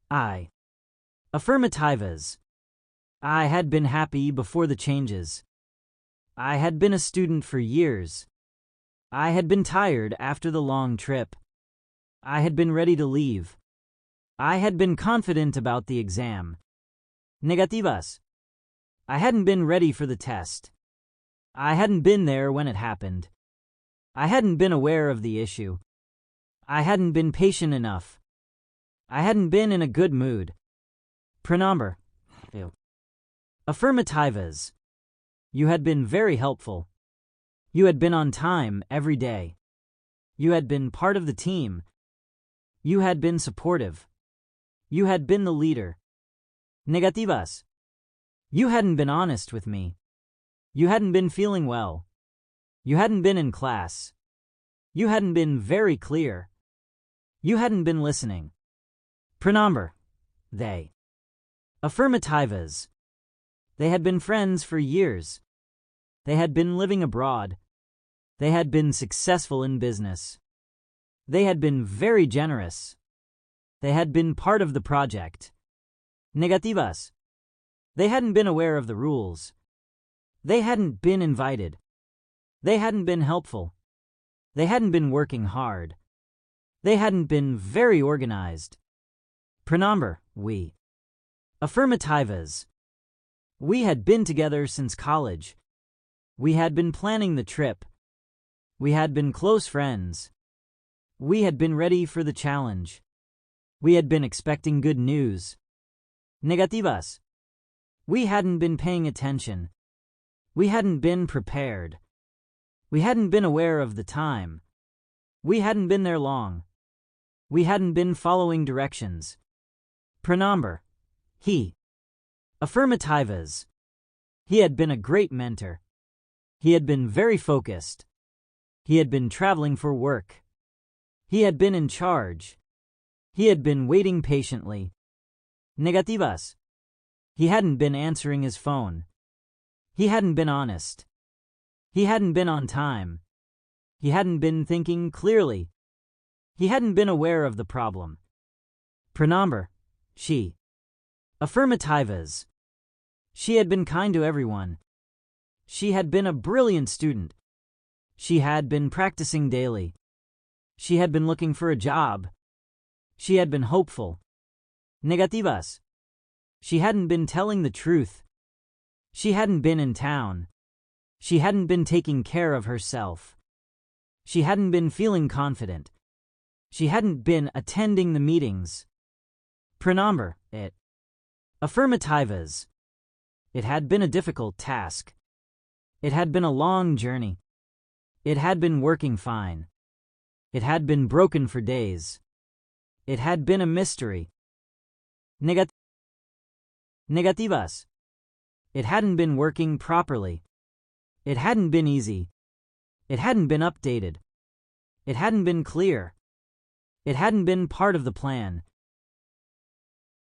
I. Affirmativas. I had been happy before the changes. I had been a student for years. I had been tired after the long trip. I had been ready to leave. I had been confident about the exam. Negativas. I hadn't been ready for the test. I hadn't been there when it happened. I hadn't been aware of the issue. I hadn't been patient enough. I hadn't been in a good mood. Pronombre. Affirmativas. You had been very helpful. You had been on time every day. You had been part of the team. You had been supportive. You had been the leader. Negativas. You hadn't been honest with me. You hadn't been feeling well. You hadn't been in class. You hadn't been very clear. You hadn't been listening. Pronombre. They. Affirmativas. They had been friends for years. They had been living abroad. They had been successful in business. They had been very generous. They had been part of the project. Negativas. They hadn't been aware of the rules. They hadn't been invited. They hadn't been helpful. They hadn't been working hard. They hadn't been very organized. Pronombre. We. Affirmativas. We had been together since college. We had been planning the trip. We had been close friends. We had been ready for the challenge. We had been expecting good news. Negativas. We hadn't been paying attention. We hadn't been prepared. We hadn't been aware of the time. We hadn't been there long. We hadn't been following directions. Pronombre. He. Affirmativas. He had been a great mentor. He had been very focused. He had been traveling for work. He had been in charge. He had been waiting patiently. Negativas. He hadn't been answering his phone. He hadn't been honest. He hadn't been on time. He hadn't been thinking clearly. He hadn't been aware of the problem. Pronombre. She. Affirmativas. She had been kind to everyone. She had been a brilliant student. She had been practicing daily. She had been looking for a job. She had been hopeful. Negativas. She hadn't been telling the truth. She hadn't been in town. She hadn't been taking care of herself. She hadn't been feeling confident. She hadn't been attending the meetings. Pronombre. It. Affirmativas. It had been a difficult task. It had been a long journey. It had been working fine. It had been broken for days. It had been a mystery. Negativas. It hadn't been working properly. It hadn't been easy. It hadn't been updated. It hadn't been clear. It hadn't been part of the plan.